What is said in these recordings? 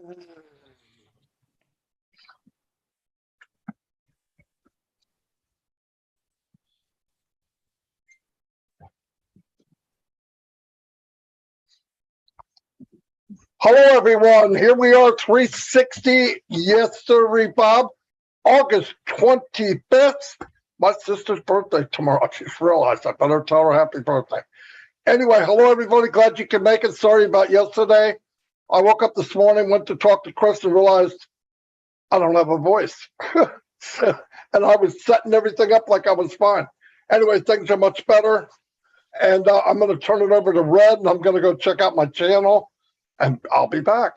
Hello, everyone. Here we are, 360. Yes, sir, Bob. August 25th. My sister's birthday tomorrow. I just realized I better tell her happy birthday. Anyway, hello, everybody. Glad you can make it. Sorry about yesterday. I woke up this morning, went to talk to Chris, and realized I don't have a voice. And I was setting everything up like I was fine. Anyway, things are much better. And I'm going to turn it over to Red, and I'm going to go check out my channel, and I'll be back.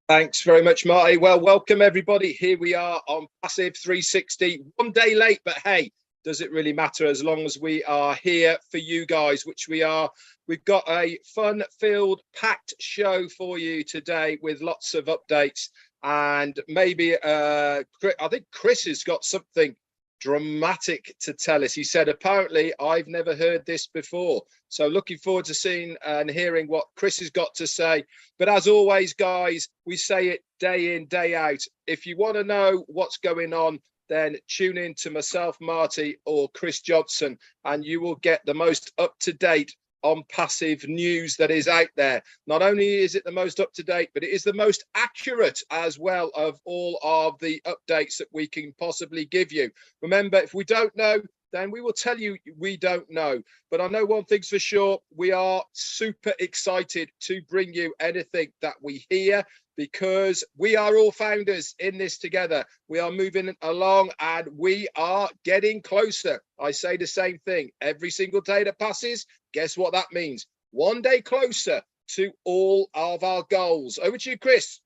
Thanks very much, Marty. Well, welcome, everybody. Here we are on Passive 360. One day late, but hey, does it really matter as long as we are here for you guys, which we are. We've got a fun-filled, packed show for you today with lots of updates. And maybe I think Chris has got something dramatic to tell us. He said, apparently, I've never heard this before. So looking forward to seeing and hearing what Chris has got to say. But as always, guys, we say it day in, day out. If you want to know what's going on, then tune in to myself, Marty, or Chris Johnson, and you will get the most up-to-date on passive news that is out there. Not only is it the most up-to-date, but it is the most accurate as well of all of the updates that we can possibly give you. Remember, if we don't know, then we will tell you we don't know. But I know one thing's for sure, we are super excited to bring you anything that we hear, because we are all founders in this together. We are moving along and we are getting closer. I say the same thing every single day that passes. Guess what that means? One day closer to all of our goals. Over to you, Chris.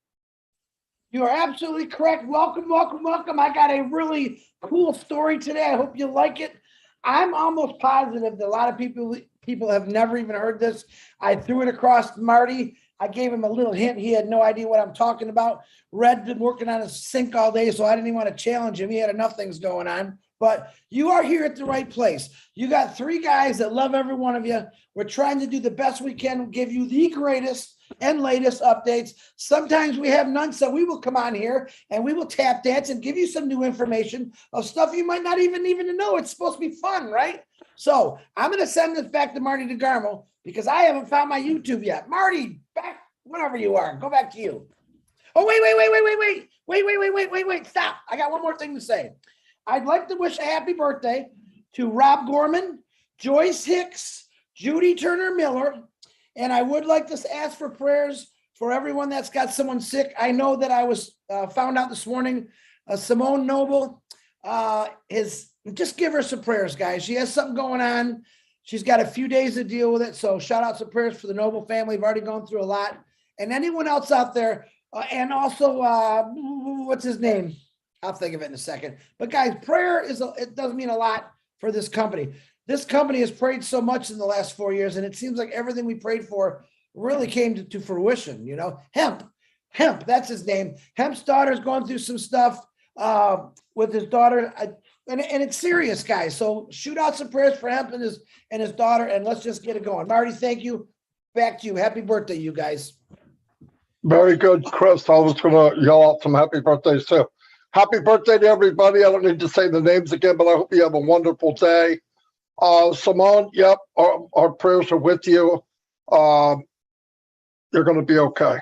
You are absolutely correct. Welcome, welcome, welcome. I got a really cool story today. I hope you like it. I'm almost positive that a lot of people have never even heard this. I threw it across to Marty. I gave him a little hint. He had no idea what I'm talking about. Red's been working on his sync all day, so I didn't even want to challenge him. He had enough things going on. But you are here at the right place. You got three guys that love every one of you. We're trying to do the best we can, give you the greatest and latest updates. Sometimes we have none, so we will come on here and we will tap dance and give you some new information of stuff you might not even know. It's supposed to be fun, right? So I'm going to send this back to Marty DeGarmo because I haven't found my YouTube yet. Marty, back whenever you are. Go back to you. Oh, wait. Stop. I got one more thing to say. I'd like to wish a happy birthday to Rob Gorman, Joyce Hicks, Judy Turner Miller, and I would like to ask for prayers for everyone that's got someone sick. I know that I was found out this morning, Simone Noble just give her some prayers, guys. She has something going on. She's got a few days to deal with it. So shout out some prayers for the Noble family. We've already gone through a lot. And anyone else out there, and also, what's his name? I'll think of it in a second. But guys, prayer it does mean a lot for this company. This company has prayed so much in the last 4 years, and it seems like everything we prayed for really came to fruition. You know, Hemp, that's his name. Hemp's daughter's going through some stuff with his daughter, and it's serious, guys. So shoot out some prayers for Hemp and his daughter, and let's just get it going. Marty, thank you. Back to you. Happy birthday, you guys. Very good, Chris. I was going to yell out some happy birthdays too. Happy birthday to everybody. I don't need to say the names again, but I hope you have a wonderful day. Simone, yep, our prayers are with you. You're going to be okay.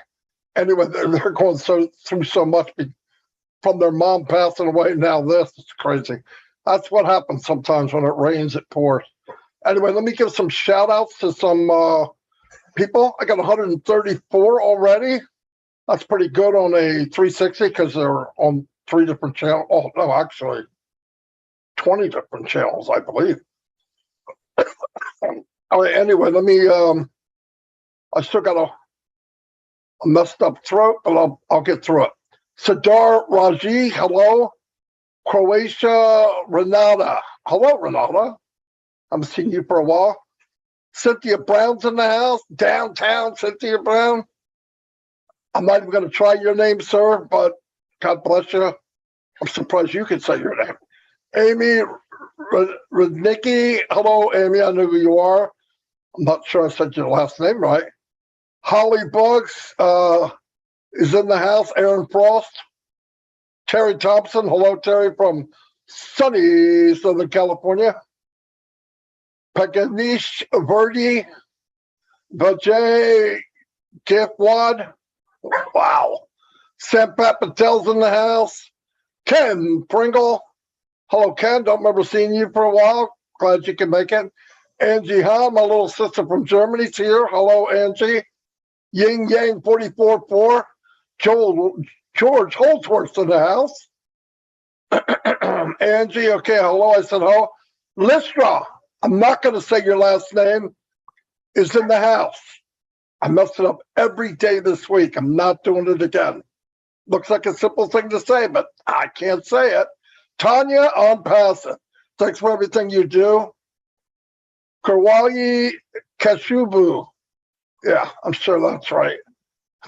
Anyway, they're going through so much from their mom passing away. Now this is crazy. That's what happens sometimes when it rains, it pours. Anyway, let me give some shout outs to some people. I got 134 already. That's pretty good on a 360 because they're on 3 different channels. Oh, no, actually 20 different channels, I believe. Anyway, let me, I still got a messed up throat, but I'll get through it. Sadar Raji, hello. Croatia, Renata. Hello, Renata. I haven't seen you for a while. Cynthia Brown's in the house. Downtown Cynthia Brown. I'm not even going to try your name, sir, but God bless you. I'm surprised you could say your name. Amy Rudnicki. Hello, Amy. I know who you are. I'm not sure I said your last name right. Holly Bugs. is in the house. Aaron Frost. Terry Thompson. Hello, Terry, from sunny Southern California. Paganish Verdi. Vijay Giftwad. Wow. Sampat Patel's in the house. Ken Pringle. Hello, Ken. Don't remember seeing you for a while. Glad you can make it. Angie Hahn, my little sister from Germany, is here. Hello, Angie. Yin Yang 44-4. George Holdsworth's in the house. Angie, okay, hello. I said hello. Listra, I'm not going to say your last name, is in the house. I messed it up every day this week. I'm not doing it again. Looks like a simple thing to say, but I can't say it. Tanya on passive. Thanks for everything you do. Karwali Kashubu. Yeah, I'm sure that's right.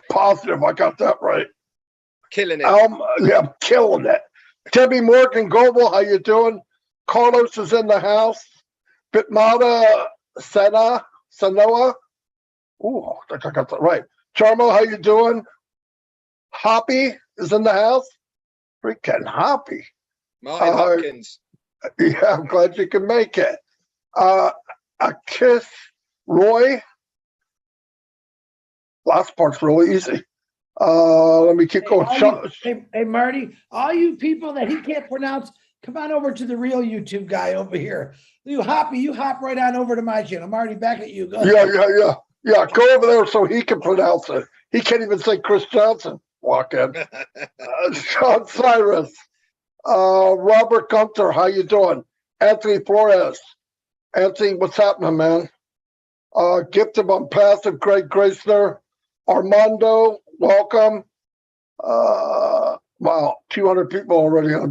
Positive, I got that right. Killing it. Yeah, I'm killing it. Debbie Morgan Goebel, how you doing? Carlos is in the house. Bitmata Sanoa. Ooh, I think I got that right. Charmo, how you doing? Hoppy is in the house. Freaking Hoppy. Martin Hopkins. Yeah, I'm glad you can make it. A kiss, Roy. Last part's really easy. Let me keep going. Hey, Marty, all you people that he can't pronounce, come on over to the real YouTube guy over here. You hop right on over to my channel. Marty, back at you. Go ahead. Yeah. Go over there so he can pronounce it. He can't even say Chris Johnson. Walk in. Sean Cyrus. Robert Gunter, how you doing? Anthony Flores. Anthony, what's happening, man? Gifted on passive, Greg Gracener. Armando, welcome. Wow, 200 people already. I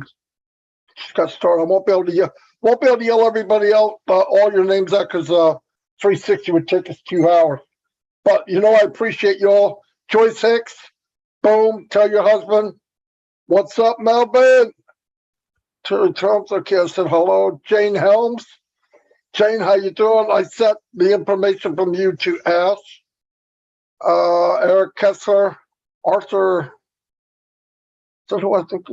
just got started. I won't be able to yell everybody out all your names out because 360 would take us 2 hours. But I appreciate you all. Joyce Hicks, boom. Tell your husband, what's up, Melvin? Terry Thompson, okay, I said hello. Jane Helms. Jane, how you doing? I sent the information from you to Ash. Eric Kessler, Arthur. So who I think?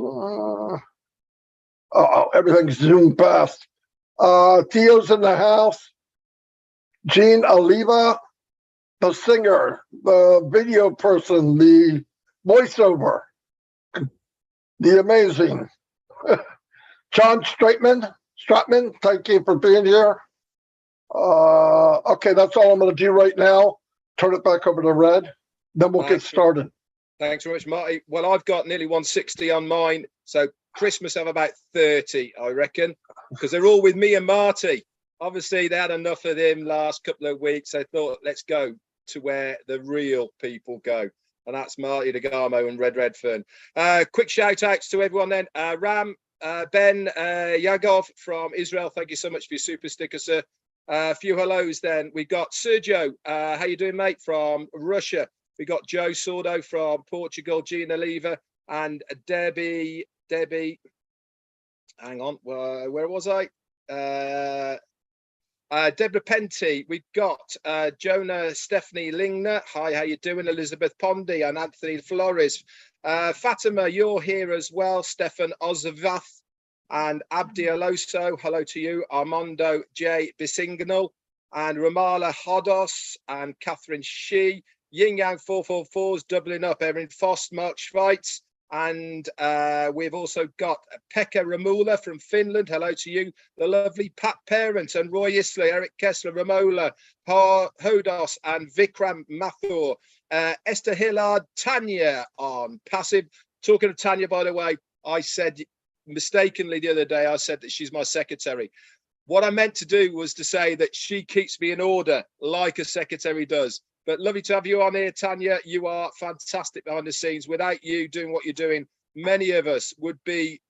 Everything's zoomed past. Theo's in the house. Gene Oliva, the singer, the video person, the voiceover, the amazing. John Stratman, thank you for being here. Okay, that's all I'm going to do right now. Turn it back over to Red, then we'll get started. Thanks very much, Marty. Well, I've got nearly 160 on mine, so Chris must have about 30, I reckon, because they're all with me and Marty. Obviously, they had enough of him last couple of weeks. They thought, let's go to where the real people go, and that's Marty DeGarmo and Red Redfern. Quick shout outs to everyone then. Ram, Ben Yagov from Israel, thank you so much for your super sticker, sir. A few hellos then. We got Sergio, how you doing, mate, from Russia. We got Joe Sordo from Portugal, Gina Lever, and Debbie, hang on, where was I? Deborah Penty. We've got Jonah Stephanie Lingner. Hi, how you doing? Elizabeth Pondy and Anthony Flores. Fatima, you're here as well. Stefan Ozavath and Abdi Aloso. Hello to you. Armando J. Bisinganal and Ramala Hodos and Catherine Shee. Yin Yang 444's doubling up. Erin Fost, Mark Schweitz. And we've also got Pekka Ramula from Finland. Hello to you. The lovely Pat Parent and Roy Isley, Eric Kessler, Ramola, Hodos and Vikram Mathur. Esther Hillard, Tanya on passive. Talking of Tanya, by the way, I said mistakenly the other day, I said that she's my secretary. What I meant to do was to say that she keeps me in order like a secretary does. But lovely to have you on here, Tanya. You are fantastic behind the scenes. Without you doing what you're doing, many of us would be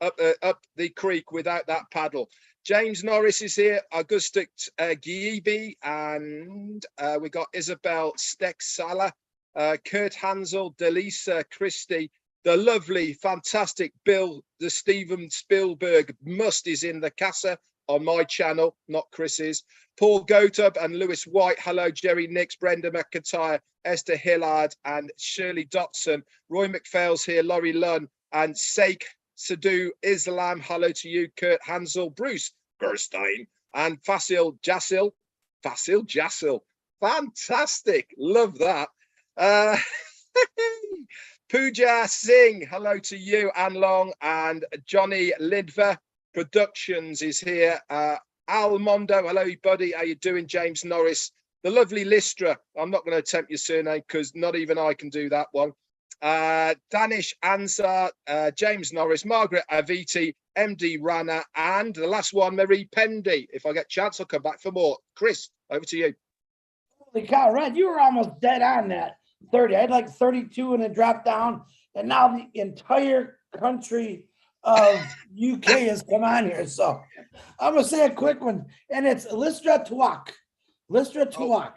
up the creek without that paddle. James Norris is here, Augusta Giebe, and we got Isabel Steck-Sala, Kurt Hansel, Delisa Christie, the lovely, fantastic Bill, the Steven Spielberg must is in the casa. on my channel, not Chris's. Paul Gotub and Lewis White. Hello, Jerry Nix, Brenda McIntyre, Esther Hillard, and Shirley Dotson. Roy McPhail's here, Laurie Lunn, and Sheikh Sadhu Islam. Hello to you, Kurt Hansel, Bruce Gerstein, and Fasil Jassil. Fantastic. Love that. Pooja Singh, hello to you, Anne Long, and Johnny Lidver Productions is here. Al Mondo, hello, buddy. How you doing? James Norris, the lovely Listra. I'm not going to attempt your surname because not even I can do that one. Danish Ansar, James Norris, Margaret Aviti, MD Rana, and the last one, Marie Pendy. If I get a chance, I'll come back for more. Chris, over to you. Holy cow, Red, you were almost dead on that 30. I had like 32 and it dropped down. And now the entire country of UK has come on here. So I'm going to say a quick one. And it's Listra Tuak. Listra Tuak.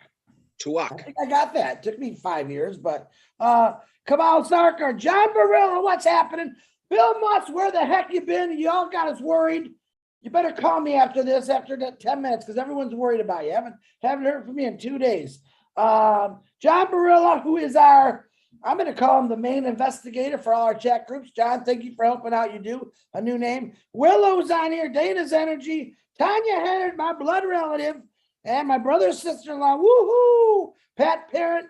Tuak. I think I got that. It took me 5 years, but Kamal Sarkar, John Barilla, what's happening? Bill Mutz, where the heck you been? You all got us worried. You better call me after this, after the 10 minutes, because everyone's worried about you. Haven't heard from me in 2 days. John Barilla, who is I'm going to call him the main investigator for all our chat groups. John, thank you for helping out. You do a new name. Willow's on here. Dana's Energy. Tanya Hennard, my blood relative, and my brother's sister-in-law. Woohoo! Pat Parent.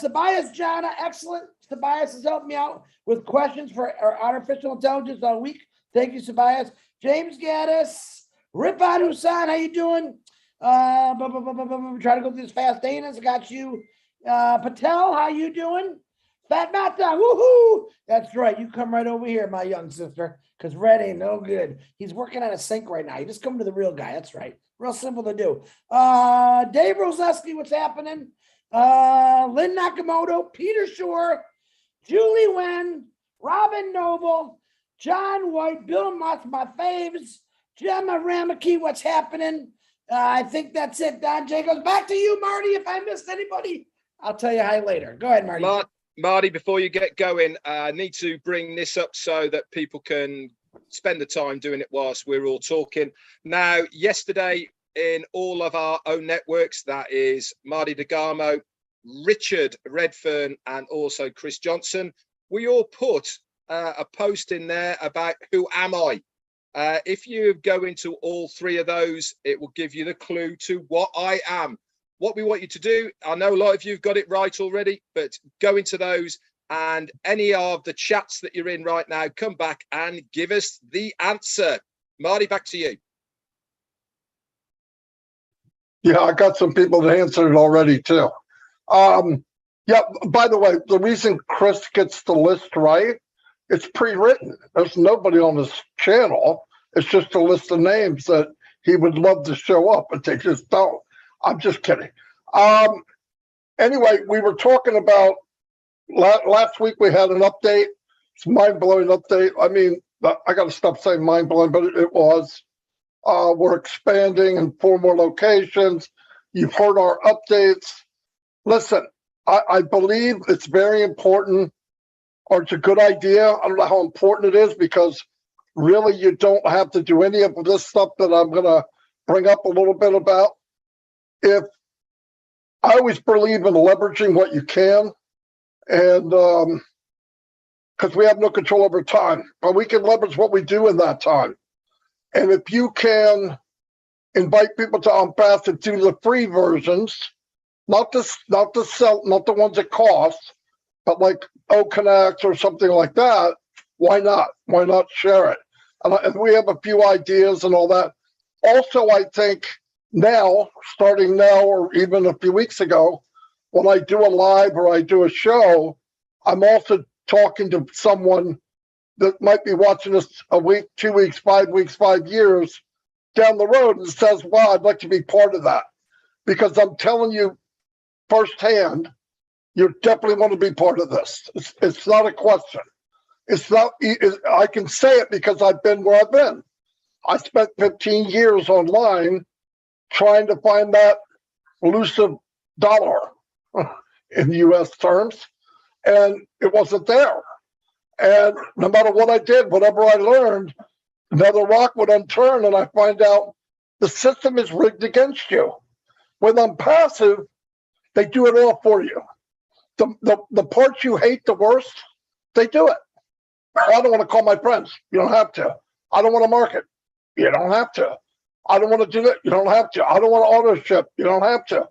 Tobias Jana, excellent. Tobias has helped me out with questions for our artificial intelligence all week. Thank you, Tobias. James Gaddis, Ripon Husan, how you doing? Try to go through this fast. Dana's got you. Patel, how you doing? Fat Mata, woohoo! That's right. You come right over here, my young sister, because Red ain't no good. He's working on a sink right now. You just come to the real guy. That's right. Real simple to do. Dave Roseski, what's happening? Lynn Nakamoto, Peter Shore, Julie Wen, Robin Noble, John White, Bill Mutz, my faves, Gemma Ramaki, what's happening? I think that's it. Don J goes back to you, Marty. If I missed anybody, I'll tell you hi later. Go ahead, Marty. Marty, before you get going, I need to bring this up so that people can spend the time doing it whilst we're all talking. Now, yesterday, in all of our own networks, that is Marty DeGarmo, Richard Redfern, and also Chris Johnson, we all put a post in there about who am I. If you go into all three of those, it will give you the clue to what I am. What we want you to do, I know a lot of you have got it right already, but go into those and any of the chats that you're in right now, come back and give us the answer. Marty, back to you. Yeah, I got some people that answered it already too. Yeah, by the way, the reason Chris gets the list right, it's pre-written. There's nobody on this channel. It's just a list of names that he would love to show up, but they just don't. I'm just kidding. Anyway, we were talking about last week. We had an update. It's a mind-blowing update. I mean, I got to stop saying mind-blowing, but it was. We're expanding in 4 more locations. You've heard our updates. Listen, I believe it's very important, or it's a good idea. I don't know how important it is because really you don't have to do any of this stuff that I'm going to bring up a little bit about. If I always believe in leveraging what you can, and because we have no control over time, but we can leverage what we do in that time. And if you can invite people to Unpath to do the free versions, not the ones that cost, but like O'Connect or something like that, why not? Why not share it? And we have a few ideas and all that. Also, I think now, starting now, or even a few weeks ago, when I do a live or I do a show, I'm also talking to someone that might be watching us a week, 2 weeks, 5 weeks, 5 years down the road and says, wow, I'd like to be part of that. Because I'm telling you firsthand, you definitely want to be part of this. It's not a question. It's not, I can say it because I've been where I've been. I spent 15 years online trying to find that elusive dollar in US terms, and it wasn't there. And no matter what I did, whatever I learned, another rock would unturn and I find out The system is rigged against you. When I'm passive, they do it all for you. The parts you hate the worst, they do it. I don't want to call my friends. You don't have to. I don't want to market. You don't have to. I don't want to do it. You don't have to. I don't want to auto ship. You don't have to.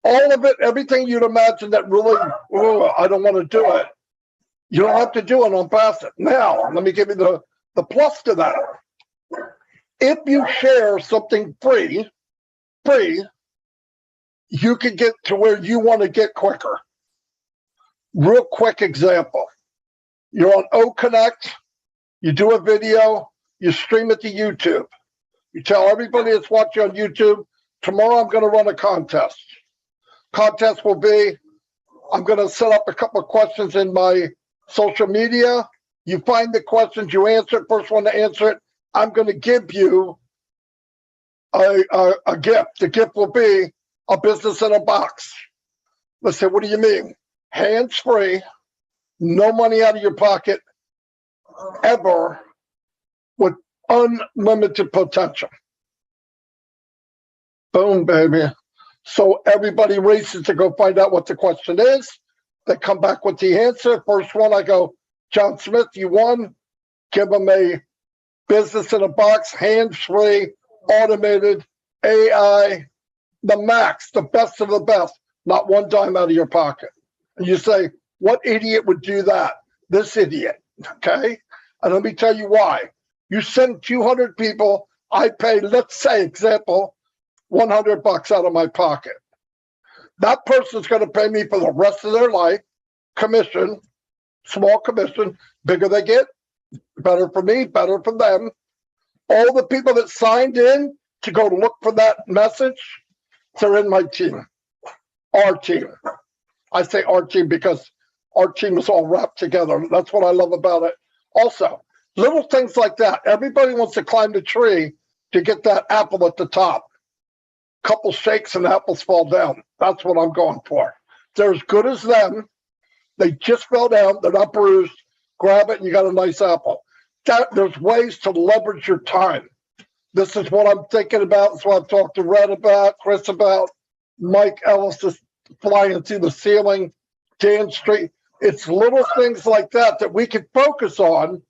All of it, everything you'd imagine that really, I don't want to do it. You don't have to do it on passive. Now, let me give you the plus to that. If you share something free, you can get to where you want to get quicker. Real quick example. You're on O Connect, you do a video, you stream it to YouTube. You tell everybody that's watching on YouTube, tomorrow I'm going to run a contest. Contest will be, I'm going to set up a couple of questions in my social media. You find the questions, you answer it, first one to answer it. I'm going to give you a gift. The gift will be a business in a box. Let's say, what do you mean? Hands-free, no money out of your pocket, ever, with unlimited potential. Boom, baby. So everybody races to go find out what the question is. They come back with the answer. First one, I go, John Smith, you won. Give them a business in a box, hands-free, automated, AI, the max, the best of the best, not one dime out of your pocket. And you say, what idiot would do that? This idiot, okay? And let me tell you why. You send 200 people, I pay, let's say, example, $100 out of my pocket. That person's going to pay me for the rest of their life, commission, small commission, bigger they get, better for me, better for them. All the people that signed in to go look for that message, they're in my team, our team. I say our team because our team is all wrapped together. That's what I love about it. Also, little things like that. Everybody wants to climb the tree to get that apple at the top. Couple shakes and apples fall down. That's what I'm going for. They're as good as them. They just fell down. They're not bruised. Grab it and you got a nice apple. There's ways to leverage your time. This is what I'm thinking about. That's what I've talked to Red about, Chris about, Mike Ellis is flying through the ceiling, Dan Street. It's little things like that we can focus on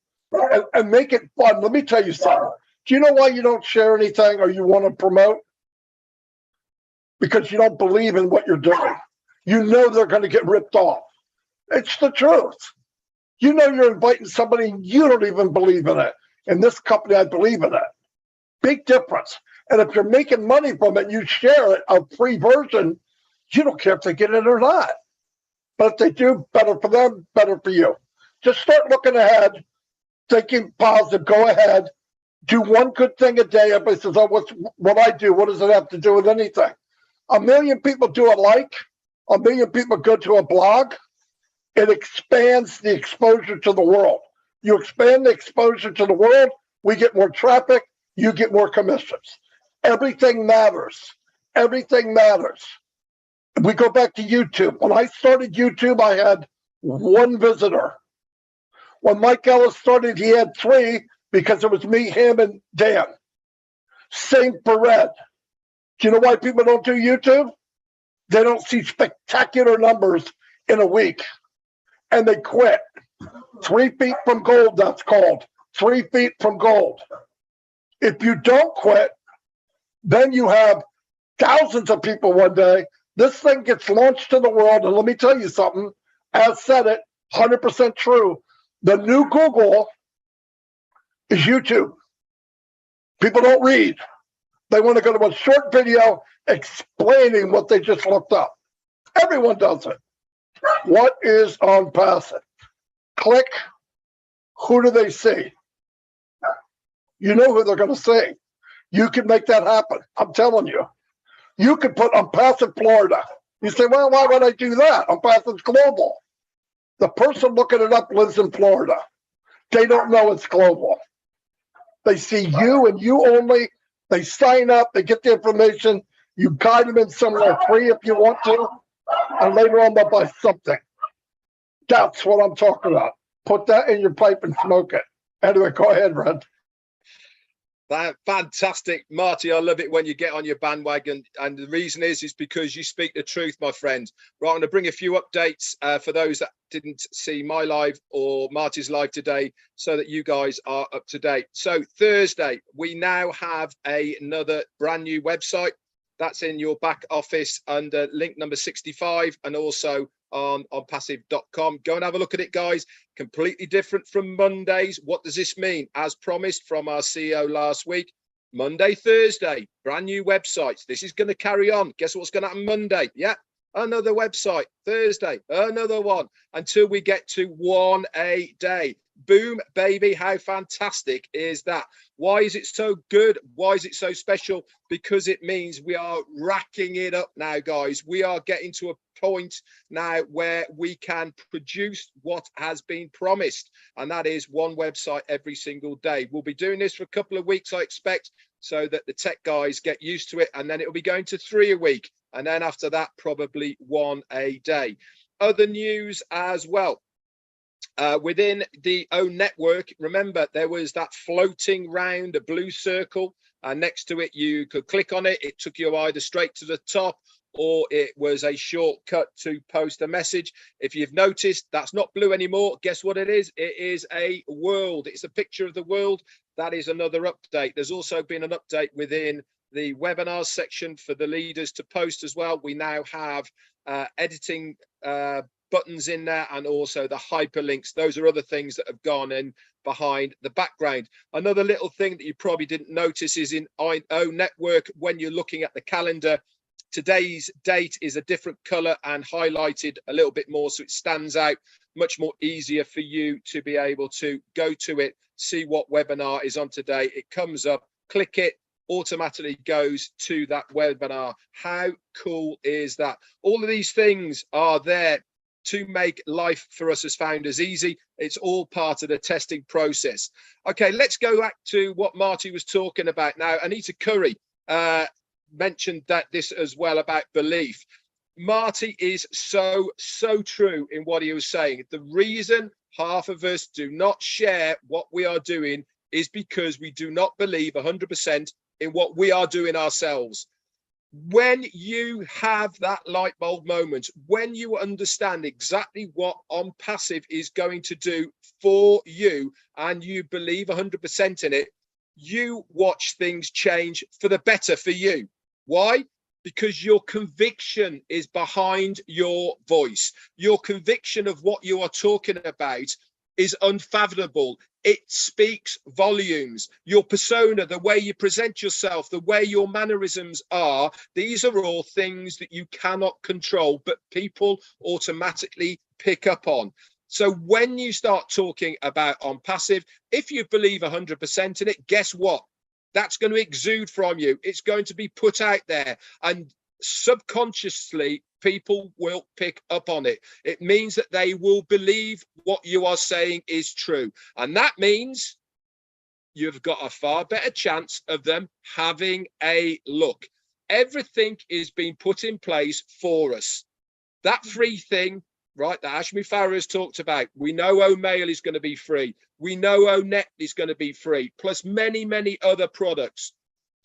and make it fun. Let me tell you something. Do you know why you don't share anything or you want to promote? Because you don't believe in what you're doing. You know they're going to get ripped off. It's the truth. You know you're inviting somebody, you don't even believe in it. In this company, I believe in it. Big difference. And if you're making money from it, you share it, a free version, you don't care if they get it or not. But if they do, better for them, better for you. Just start looking ahead, thinking positive, go ahead, do one good thing a day. Everybody says, oh, what I do, what does it have to do with anything? 1 million people do a like, 1 million people go to a blog. It expands the exposure to the world. You expand the exposure to the world, we get more traffic, you get more commissions. Everything matters. Everything matters. We go back to YouTube. When I started YouTube, I had 1 visitor. When Mike Ellis started, he had 3 because it was me, him, and Dan. Same for Red. Do you know why people don't do YouTube? They don't see spectacular numbers in a week. And they quit. 3 feet from gold, that's called. 3 feet from gold. If you don't quit, then you have thousands of people one day. This thing gets launched to the world. And let me tell you something. As said it, 100% true. The new Google is YouTube. People don't read. They want to go to a short video explaining what they just looked up. Everyone does it. What is on passive? Click. Who do they see? You know who they're going to see. You can make that happen. I'm telling you. You could put on passive Florida. You say, well, why would I do that? On passive global. The person looking it up lives in Florida. They don't know it's global. They see you and you only. They sign up. They get the information. You guide them in somewhere free if you want to. And later on, they'll buy something. That's what I'm talking about. Put that in your pipe and smoke it. Anyway, go ahead, Red. Fantastic, Marty. I love it when you get on your bandwagon, and the reason is because you speak the truth, my friend. Right, I'm going to bring a few updates for those that didn't see my live or Marty's live today, so that you guys are up to date. So Thursday, we now have another brand new website. That's in your back office under link number 65, and also on passive.com. Go and have a look at it, guys. Completely different from Mondays. What does this mean? As promised from our CEO last week, Monday, Thursday, brand new websites. This is going to carry on. Guess what's going to happen Monday? Yeah, another website. Thursday, another one, until we get to one a day. Boom, baby. How fantastic is that? Why is it so good? Why is it so special? Because it means we are racking it up now, guys. We are getting to a point now where we can produce what has been promised, and that is one website every single day. We'll be doing this for a couple of weeks, I expect, so that the tech guys get used to it, and then it'll be going to 3 a week, and then after that, probably 1 a day. Other news as well. Within the own network, remember there was that floating round, a blue circle, and next to it you could click on it. It took you either straight to the top, or it was a shortcut to post a message. If you've noticed, that's not blue anymore. Guess what it is? It is a world. It's a picture of the world. That is another update. There's also been an update within the webinars section for the leaders to post as well. We now have editing buttons in there, and also the hyperlinks. Those are other things that have gone in behind the background. Another little thing that you probably didn't notice is in O Network, when you're looking at the calendar, today's date is a different color and highlighted a little bit more, so it stands out, much more easier for you to be able to go to it, see what webinar is on today. It comes up, click it, automatically goes to that webinar. How cool is that? All of these things are there to make life for us as founders easy. It's all part of the testing process. Okay, let's go back to what Marty was talking about now. Anita Curry mentioned that this as well about belief. Marty is so true in what he was saying. The reason half of us do not share what we are doing is because we do not believe 100% in what we are doing ourselves. When you have that light bulb moment, when you understand exactly what On Passive is going to do for you, and you believe 100% in it, you watch things change for the better for you. Why? Because your conviction is behind your voice. Your conviction of what you are talking about is unfathomable. It speaks volumes. Your persona, the way you present yourself, the way your mannerisms are, these are all things that you cannot control, but people automatically pick up on. So when you start talking about On Passive, if you believe 100% in it, guess what? That's going to exude from you. It's going to be put out there, and subconsciously people will pick up on it. It means that they will believe what you are saying is true, and that means you've got a far better chance of them having a look. Everything is being put in place for us. That free thing, right, that Ashmi Farah has talked about, we know O'Mail is going to be free. We know ONet is going to be free, plus many other products.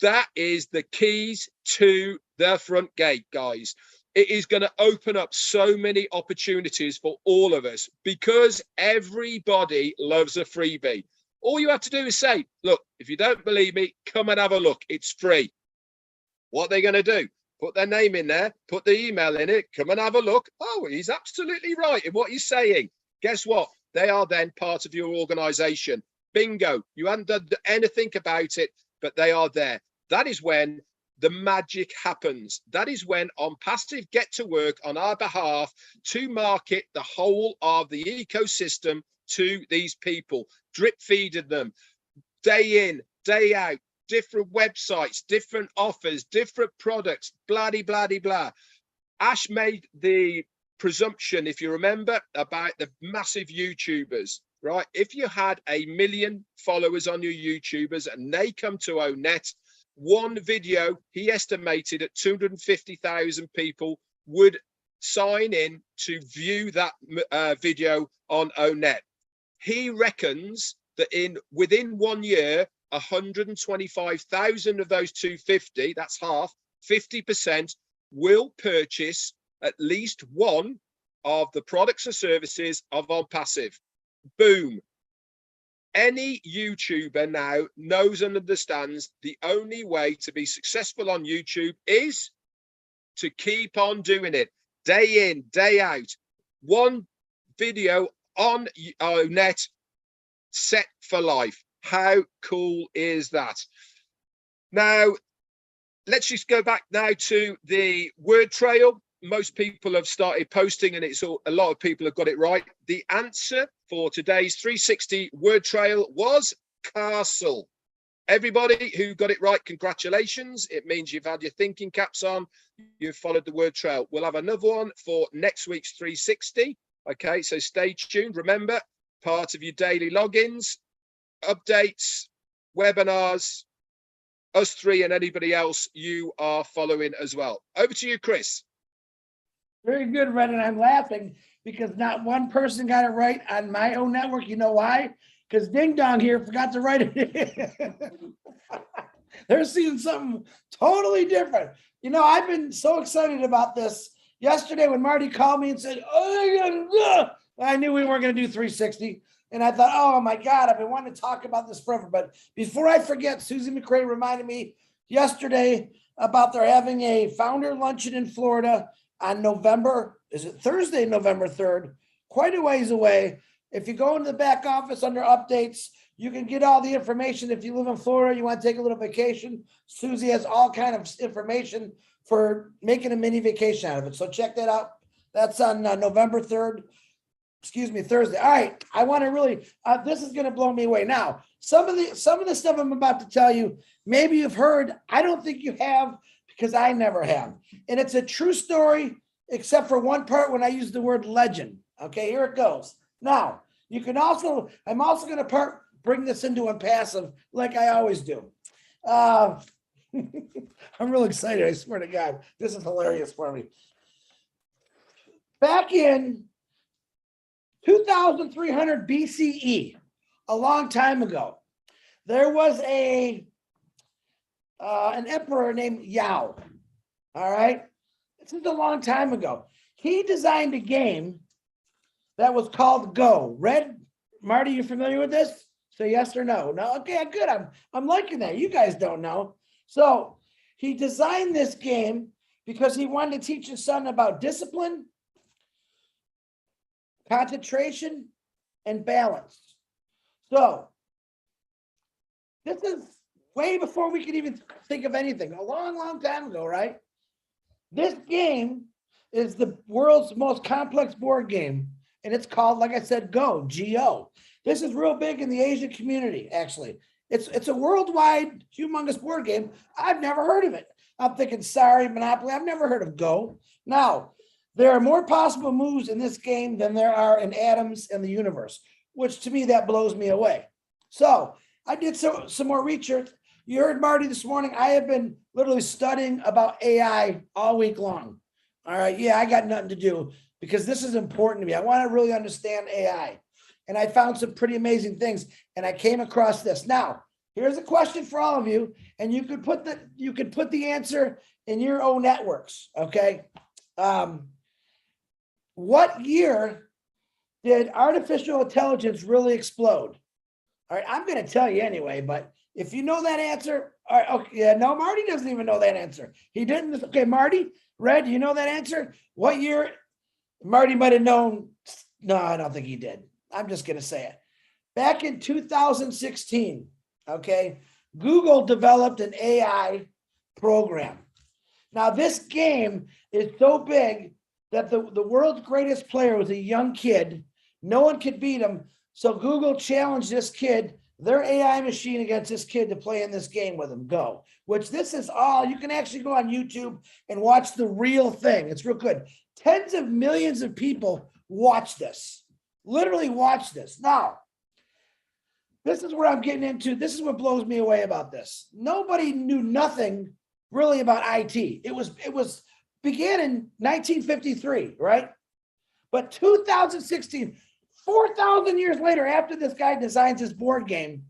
That is the keys to the front gate, guys. It is going to open up so many opportunities for all of us, because everybody loves a freebie. All you have to do is say, look, if you don't believe me, come and have a look. It's free. What are they going to do? Put their name in there, put the email in it, come and have a look. Oh, he's absolutely right in what he's saying. Guess what? They are then part of your organization. Bingo. You haven't done anything about it, but they are there. That is when the magic happens. That is when On Passive get to work on our behalf to market the whole of the ecosystem to these people, drip feeding them day in, day out, different websites, different offers, different products, blah, blah, blah, blah. Ash made the presumption, if you remember, about the massive YouTubers, right? If you had 1 million followers on your YouTubers and they come to ONet, one video, he estimated at 250,000 people would sign in to view that video on ONet. He reckons that within 1 year, 125,000 of those 250, that's half, 50%, will purchase at least one of the products or services of On Passive. Boom. Any YouTuber now knows and understands the only way to be successful on YouTube is to keep on doing it day in, day out. One video on net, set for life. How cool is that? Now, let's just go back now to the word trail. Most people have started posting, and it's all, a lot of people have got it right. The answer for today's 360 word trail was castle. Everybody who got it right, congratulations. It means you've had your thinking caps on, you've followed the word trail. We'll have another one for next week's 360. Okay, so stay tuned. Remember, part of your daily logins, updates, webinars, us three and anybody else you are following as well. Over to you, Chris. Very good, Red, and I'm laughing because not one person got it right on my own network. You know why? Because Ding Dong here forgot to write it. They're seeing something totally different. You know, I've been so excited about this. Yesterday when Marty called me and said, oh, I knew we weren't going to do 360. And I thought, oh my God, I've been wanting to talk about this forever. But before I forget, Susie McCray reminded me yesterday about they're having a founder luncheon in Florida on November, is it Thursday, November 3rd, quite a ways away. If you go into the back office under updates, you can get all the information. If you live in Florida, you want to take a little vacation, Susie has all kind of information for making a mini vacation out of it. So check that out. That's on November 3rd. Excuse me, Thursday. All right. I want to really, this is going to blow me away. Now, some of the stuff I'm about to tell you, maybe you've heard, I don't think you have, because I never have. And it's a true story, except for one part when I use the word legend. Okay, here it goes. Now, you can also, I'm also going to bring this into a passive like I always do. I'm real excited. I swear to God, this is hilarious for me. Back in 2300 BCE, a long time ago, there was an emperor named Yao. All right. This is a long time ago. He designed a game that was called Go. Red Marty, you familiar with this? Say yes or no. No. Okay, good. I'm liking that. You guys don't know. So he designed this game because he wanted to teach his son about discipline, concentration, and balance. So this is way before we could even think of anything, a long, long time ago, right? This game is the world's most complex board game, and it's called, like I said, Go, G-O. This is real big in the Asian community, actually. It's a worldwide, humongous board game. I've never heard of it. I'm thinking, sorry, Monopoly, I've never heard of Go. Now, there are more possible moves in this game than there are in atoms in the universe, which to me, that blows me away. So I did some more research. You heard Marty this morning. I have been literally studying about AI all week long. All right. Yeah, I got nothing to do because this is important to me. I want to really understand AI. And I found some pretty amazing things. And I came across this. Now, here's a question for all of you. And you could put the answer in your own networks. Okay. What year did artificial intelligence really explode? All right, I'm going to tell you anyway, but if you know that answer, all right, okay, yeah, no, Marty doesn't even know that answer. He didn't. Okay, Marty, Red, you know that answer? What year? Marty might have known. No, I don't think he did. I'm just going to say it. Back in 2016, okay, Google developed an AI program. Now, this game is so big that the world's greatest player was a young kid. No one could beat him. So Google challenged this kid, their AI machine, against this kid to play in this game with him, Go, which this is all, you can actually go on YouTube and watch the real thing. It's real good. Tens of millions of people watch this, literally watch this. Now, this is where I'm getting into. This is what blows me away about this. Nobody knew nothing really about IT. It was began in 1953, right? But 2016, 4,000 years later, after this guy designs his board game,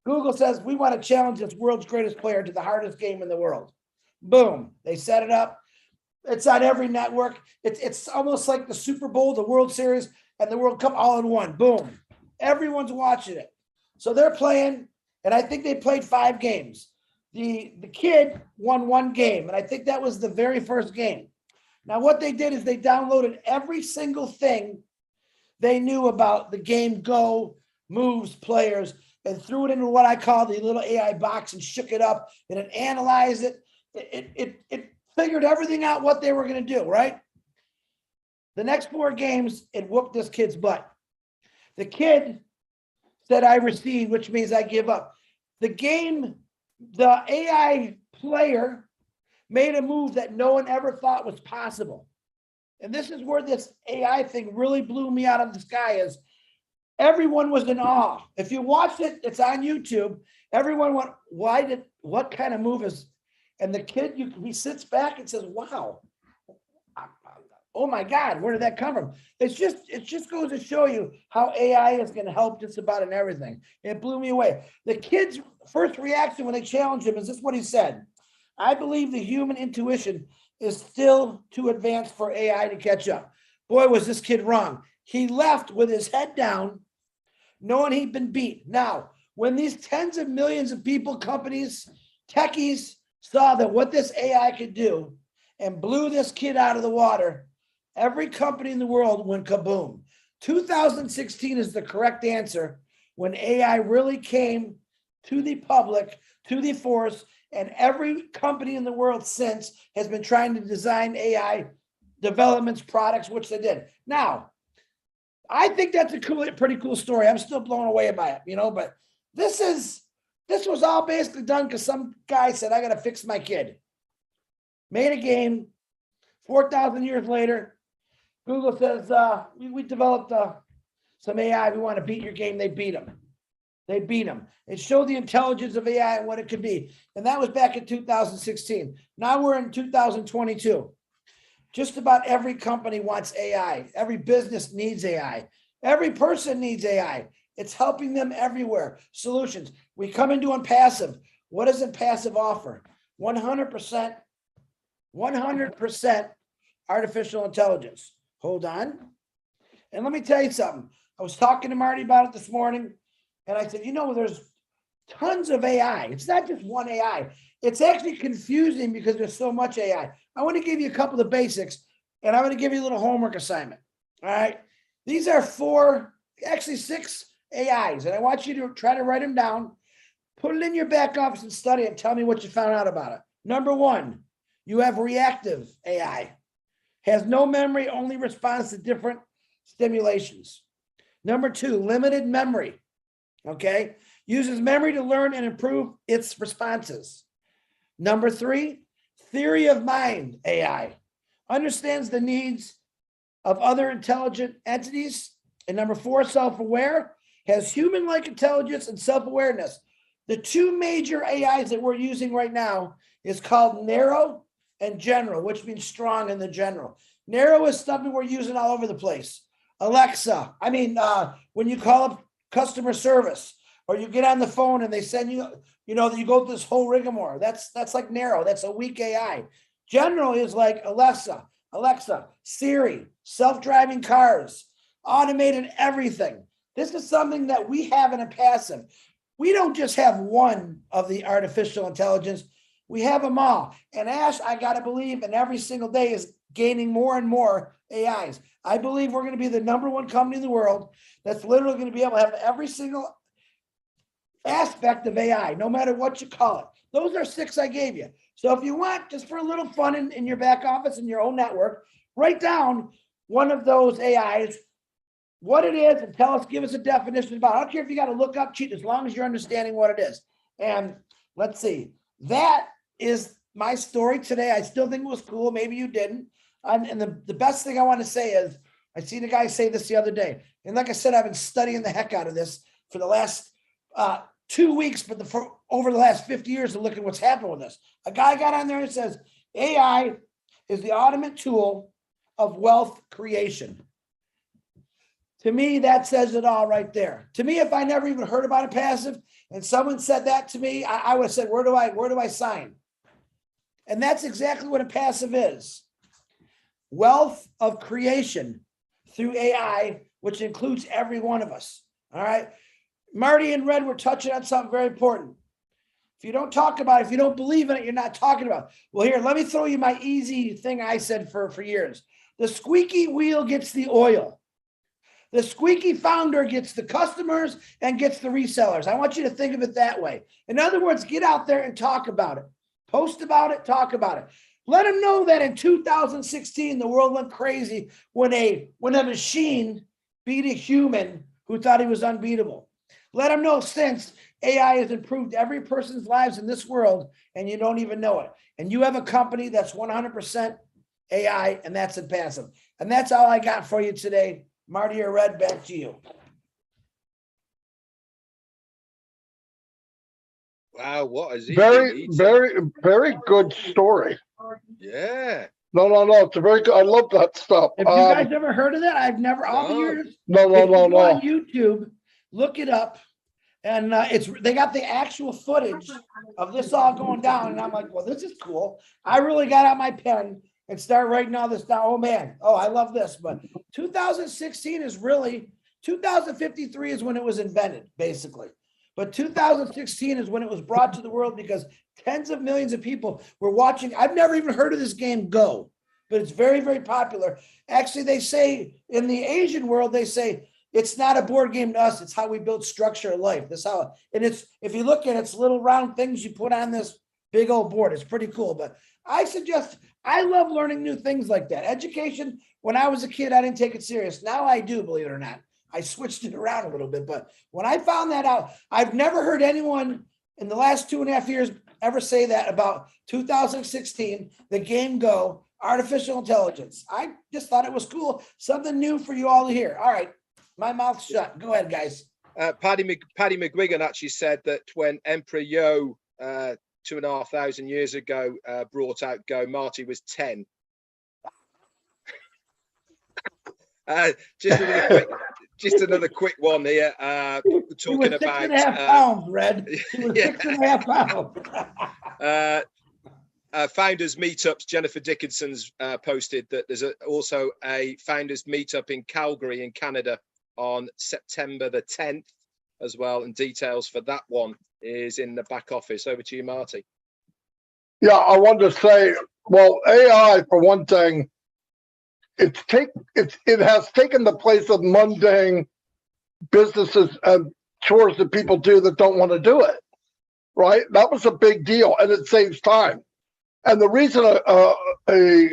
Google says, we want to challenge this world's greatest player to the hardest game in the world. Boom. They set it up. It's on every network. It's almost like the Super Bowl, the World Series, and the World Cup all in one. Boom. Everyone's watching it. So they're playing, and I think they played 5 games. The kid won 1 game, and I think that was the very first game. Now, what they did is they downloaded every single thing they knew about the game, go, moves, players, and threw it into what I call the little AI box and shook it up, and it analyzed it. It figured everything out what they were going to do, right? The next 4 games, it whooped this kid's butt. The kid said, I recede, which means I give up. The game, the AI player made a move that no one ever thought was possible. And this is where this AI thing really blew me out of the sky is everyone was in awe. If you watch it, it's on YouTube. Everyone went, what kind of move is, and the kid, he sits back and says, wow, oh my God, where did that come from? It just goes to show you how AI is going to help just about in everything. It blew me away. The kid's first reaction when they challenged him is this what he said. I believe the human intuition is still too advanced for AI to catch up. Boy, was this kid wrong. He left with his head down, knowing he'd been beat. Now, when these tens of millions of people, companies, techies saw that what this AI could do and blew this kid out of the water, every company in the world went kaboom. 2016 is the correct answer when AI really came to the public, to the force, and every company in the world since has been trying to design AI developments, products, which they did. Now, I think that's a pretty cool story. I'm still blown away by it, but this was all basically done because some guy said, I got to fix my kid. Made a game, 4,000 years later, Google says, we developed some AI. We want to beat your game. They beat them. It showed the intelligence of AI and what it could be. And that was back in 2016. Now we're in 2022. Just about every company wants AI. Every business needs AI. Every person needs AI. It's helping them everywhere. Solutions. We come into passive. What does passive offer? 100% artificial intelligence. Hold on. And let me tell you something. I was talking to Marty about it this morning. And I said, there's tons of AI. It's not just one AI. It's actually confusing because there's so much AI. I want to give you a couple of basics, and I'm going to give you a little homework assignment. All right. These are 6 AIs, and I want you to try to write them down, put it in your back office and study it. Tell me what you found out about it. Number 1, you have reactive AI. Has no memory, only responds to different stimulations. Number 2, limited memory. Okay, uses memory to learn and improve its responses. Number 3, theory of mind AI. Understands the needs of other intelligent entities. And number 4, self-aware. Has human-like intelligence and self-awareness. The 2 major AIs that we're using right now is called narrow and general, which means strong in the general. Narrow is something we're using all over the place. Alexa, when you call up customer service, or you get on the phone and they send you, you go through this whole rigmarole. That's like narrow. That's a weak AI. General is like Alexa, Siri, self-driving cars, automated everything. This is something that we have in a passive. We don't just have one of the artificial intelligence. We have them all. And Ash, I got to believe, and every single day is gaining more and more AIs. I believe we're going to be the number 1 company in the world that's literally going to be able to have every single aspect of AI, no matter what you call it. Those are 6 I gave you. So if you want, just for a little fun in your back office, in your own network, write down one of those AIs, what it is, and give us a definition about it. I don't care if you got to look up, cheat, as long as you're understanding what it is. And let's see. That is my story today. I still think it was cool. Maybe you didn't. And the best thing I want to say is, I seen a guy say this the other day. And like I said, I've been studying the heck out of this for the last 2 weeks, but over the last 50 years to look at what's happened with this. A guy got on there and says, AI is the ultimate tool of wealth creation. To me, that says it all right there. To me, if I never even heard about a passive and someone said that to me, I would have said, where do I sign? And that's exactly what a passive is. Wealth of creation through AI, which includes every one of us. All right. Marty and Red were touching on something very important. If you don't talk about it, if you don't believe in it, you're not talking about it. Well, here, let me throw you my easy thing I said for years. The squeaky wheel gets the oil. The squeaky founder gets the customers and gets the resellers. I want you to think of it that way. In other words, get out there and talk about it. Post about it, talk about it. Let them know that in 2016, the world went crazy when a machine beat a human who thought he was unbeatable. Let them know since AI has improved every person's lives in this world and you don't even know it. And you have a company that's 100% AI, and that's in passive. And that's all I got for you today. Marty or Red, back to you. Wow, what is he? Very good story. Yeah. No. It's a very good. I love that stuff. Have you guys ever heard of that? I've never, all the years. No. On YouTube, look it up. And they got the actual footage of this all going down. And I'm like, well, this is cool. I really got out my pen and start writing all this down. Oh, man. Oh, I love this. But 2016 is really, 2053 is when it was invented, basically. But 2016 is when it was brought to the world because tens of millions of people were watching. I've never even heard of this game Go, but it's very, very popular. Actually, they say in the Asian world, they say it's not a board game to us. It's how we build structure of life. That's how, and it's, if you look at it, it's little round things you put on this big old board. It's pretty cool. But I suggest, I love learning new things like that. Education, when I was a kid, I didn't take it serious. Now I do, believe it or not. I switched it around a little bit, but when I found that out, I've never heard anyone in the last 2.5 years ever say that about 2016, the game Go, artificial intelligence. I just thought it was cool. Something new for you all to hear. All right, my mouth's shut. Go ahead, guys. Paddy McGuigan actually said that when Emperor Yo 2,500 years ago brought out Go, Marty was 10. Just another quick one here. Talking about 6.5 pounds, Red. He was 6.5 pounds. Founders meetups. Jennifer Dickinson's posted that there's also a founders meetup in Calgary in Canada on September the 10th as well, and details for that one is in the back office. Over to you, Marty. Yeah, I wanted to say, well, AI for one thing. It has taken the place of mundane businesses and chores that people do that don't want to do it, right? That was a big deal, and it saves time. And the reason a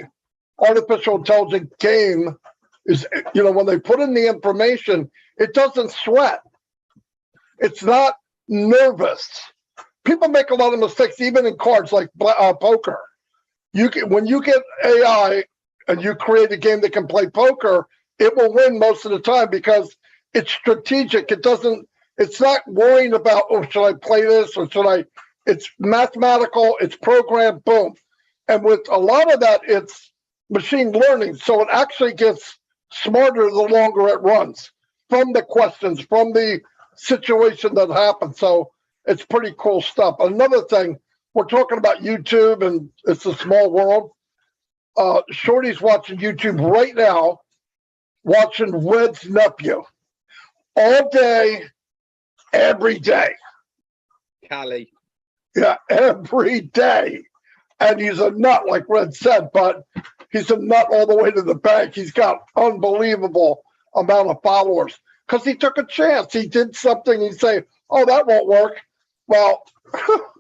artificial intelligence game is, when they put in the information, it doesn't sweat. It's not nervous. People make a lot of mistakes, even in cards like poker. When you get AI and you create a game that can play poker, it will win most of the time because it's strategic. It's not worrying about, oh, should I play this or it's mathematical, it's programmed, boom. And with a lot of that, it's machine learning. So it actually gets smarter the longer it runs from the questions, from the situation that happens. So it's pretty cool stuff. Another thing, we're talking about YouTube and it's a small world. Shorty's watching YouTube right now, watching Red's nephew all day, every day. Callie. Yeah, every day. And he's a nut, like Red said, but he's a nut all the way to the bank. He's got unbelievable amount of followers because he took a chance. He did something. He'd say, oh, that won't work. Well,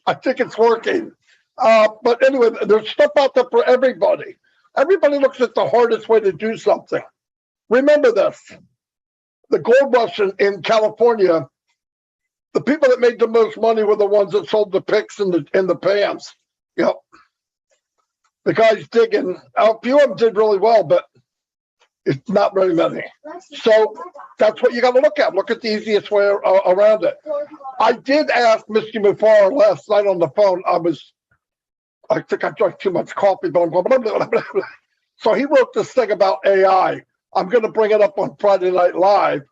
I think it's working. But anyway, there's stuff out there for everybody. Everybody looks at the hardest way to do something. Remember this. The gold rush in California, the people that made the most money were the ones that sold the picks and the pans. Yep. The guys digging. A few of them did really well, but it's not very many. So that's what you got to look at. Look at the easiest way around it. I did ask Mr. Mufar last night on the phone. I think I drank too much coffee, but I'm going, blah, blah, blah, blah. So he wrote this thing about AI. I'm going to bring it up on Friday Night Live.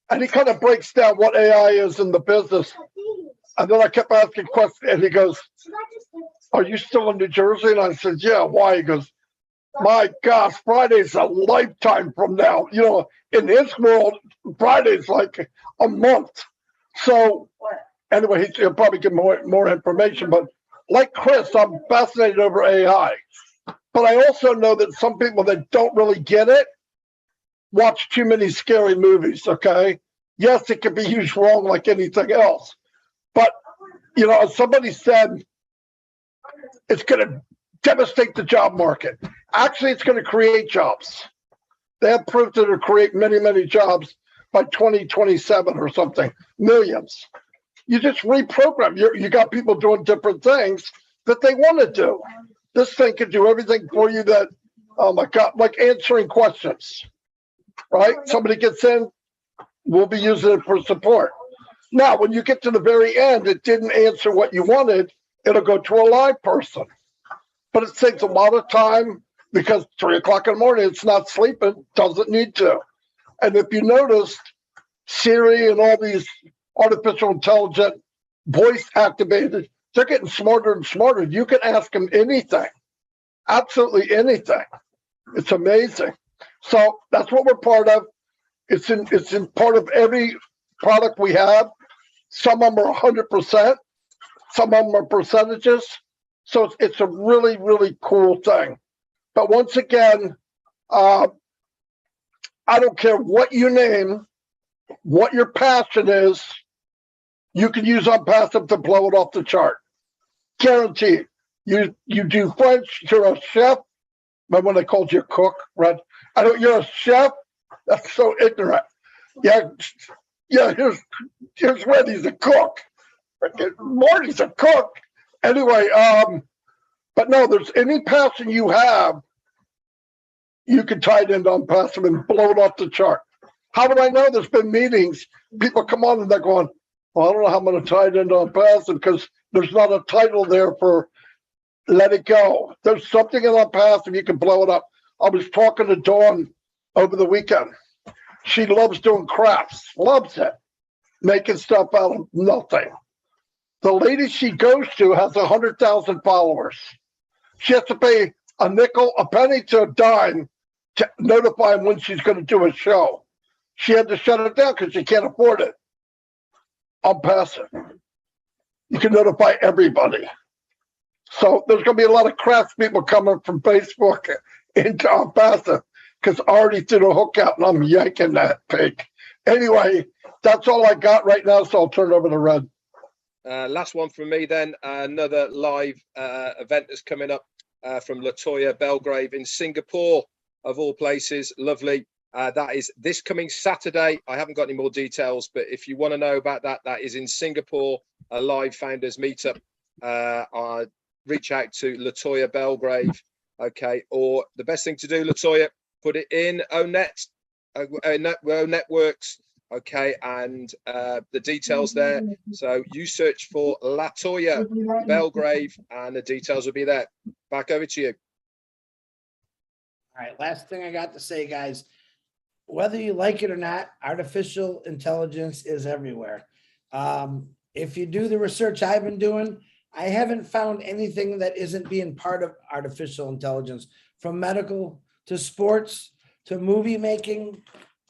And he kind of breaks down what AI is in the business. And then I kept asking questions, and he goes, "Are you still in New Jersey?" And I said, "Yeah." "Why?" He goes, "My gosh, Friday's a lifetime from now. You know, in his world, Friday's like a month." So anyway, he'll probably get more information. But like Chris, I'm fascinated over AI. But I also know that some people that don't really get it watch too many scary movies, okay? Yes, it can be used wrong like anything else. But, you know, as somebody said, it's going to devastate the job market. Actually, it's going to create jobs. They have proof that it'll create many, many jobs by 2027 or something, millions. You just reprogram. You got people doing different things that they want to do. This thing can do everything for you that, oh my God, like answering questions, right? Somebody gets in, we'll be using it for support. Now, when you get to the very end, it didn't answer what you wanted, it'll go to a live person. But it takes a lot of time because 3 o'clock in the morning, it's not sleeping, doesn't need to. And if you noticed, Siri and all these artificial intelligent voice activated, they're getting smarter and smarter. You can ask them anything, absolutely anything. It's amazing. So that's what we're part of. It's in part of every product we have. Some of them are 100%. Some of them are percentages. So it's a really, really cool thing. But once again, I don't care what you name, what your passion is, you can use Unpassive to blow it off the chart. Guaranteed. You do French, you're a chef. Remember when they called you a cook, Red? I don't, you're a chef? That's so ignorant. Yeah, here's Red, he's a cook. Marty's a cook. Anyway, but no, there's any passion you have, you can tie it into Unpassive and blow it off the chart. How do I know? There's been meetings. People come on and they're going, "Well, I don't know how I'm going to tie it into Unpassive because there's not a title there for let it go." There's something in Unpassive, you can blow it up. I was talking to Dawn over the weekend. She loves doing crafts, loves it, making stuff out of nothing. The lady she goes to has 100,000 followers. She has to pay a nickel, a penny to a dime to notify them when she's going to do a show. She had to shut it down because she can't afford it. Unpassive. You can notify everybody. So there's going to be a lot of crafts people coming from Facebook into Unpassive because I already threw the hook out and I'm yanking that pig. Anyway, that's all I got right now, so I'll turn it over to Red. Last one from me then. Another live event that's coming up from Latoya Belgrave in Singapore, of all places. Lovely. That is this coming Saturday. I haven't got any more details, but if you want to know about that, that is in Singapore, a live founders meetup. Reach out to Latoya Belgrave, okay? Or the best thing to do, Latoya, put it in ONET, Networks, okay? And the details there. So you search for Latoya Belgrave and the details will be there. Back over to you. All right, last thing I got to say, guys, whether you like it or not, artificial intelligence is everywhere. If you do the research I've been doing, I haven't found anything that isn't being part of artificial intelligence, from medical to sports to movie making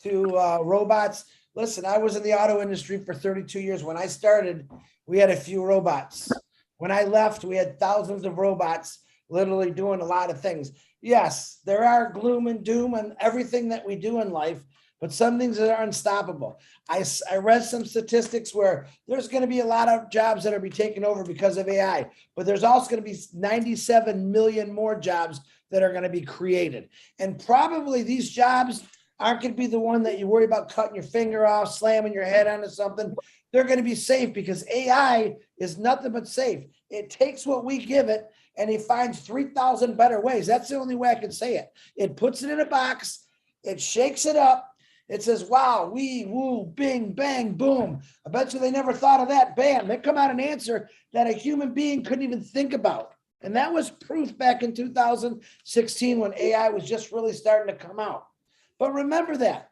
to robots. Listen, I was in the auto industry for 32 years. When I started, we had a few robots. When I left, we had thousands of robots literally doing a lot of things. Yes, there are gloom and doom and everything that we do in life, but some things that are unstoppable. I read some statistics where there's going to be a lot of jobs that are be taken over because of AI, but there's also going to be 97 million more jobs that are going to be created. And probably these jobs aren't going to be the one that you worry about cutting your finger off, slamming your head onto something. They're going to be safe because AI is nothing but safe. It takes what we give it and it finds 3,000 better ways. That's the only way I can say it. It puts it in a box. It shakes it up. It says, wow, wee, woo, bing, bang, boom. I bet you they never thought of that. Bam, they come out an answer that a human being couldn't even think about. And that was proof back in 2016 when AI was just really starting to come out. But remember that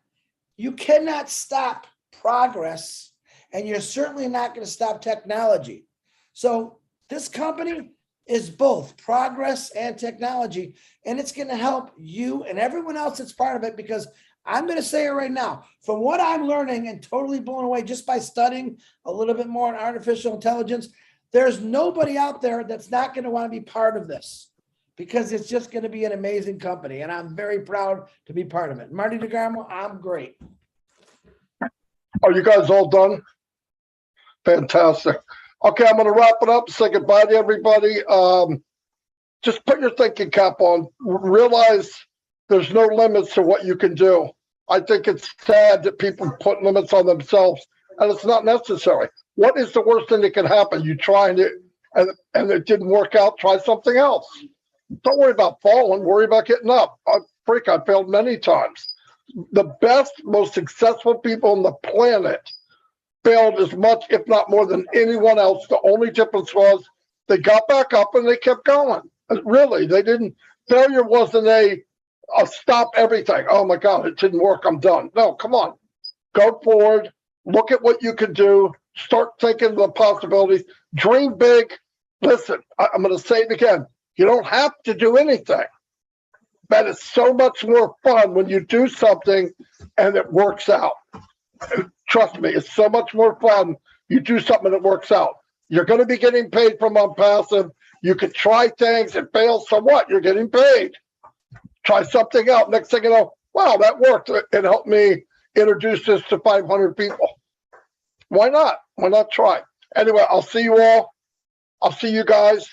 you cannot stop progress, and you're certainly not going to stop technology. So this company is both progress and technology, and it's going to help you and everyone else that's part of it, because I'm going to say it right now, from what I'm learning and totally blown away just by studying a little bit more on artificial intelligence, there's nobody out there that's not going to want to be part of this, because it's just going to be an amazing company. And I'm very proud to be part of it. Marty DeGarmo, I'm great. Are you guys all done? Fantastic. Okay, I'm going to wrap it up. Say goodbye to everybody. Just put your thinking cap on. Realize there's no limits to what you can do. I think it's sad that people put limits on themselves, and it's not necessary. What is the worst thing that can happen? You tried it, and it didn't work out. Try something else. Don't worry about falling. Worry about getting up. I failed many times. The best, most successful people on the planet failed as much, if not more, than anyone else. The only difference was they got back up and they kept going. Really, they didn't. Failure wasn't a stop everything. Oh my God, it didn't work. I'm done. No, come on. Go forward. Look at what you can do. Start thinking of the possibilities. Dream big. Listen, I'm going to say it again. You don't have to do anything. But it's so much more fun when you do something and it works out. Trust me, it's so much more fun. You do something that works out. You're going to be getting paid from Unpassive. You can try things and fail. So what? You're getting paid. Try something out. Next thing you know, wow, that worked. It helped me introduce this to 500 people. Why not? Why not try? Anyway, I'll see you all. I'll see you guys.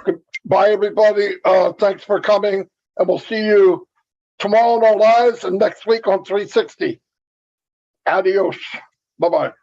Goodbye, everybody. Thanks for coming. And we'll see you tomorrow on our lives and next week on 360. Adios. Bye-bye.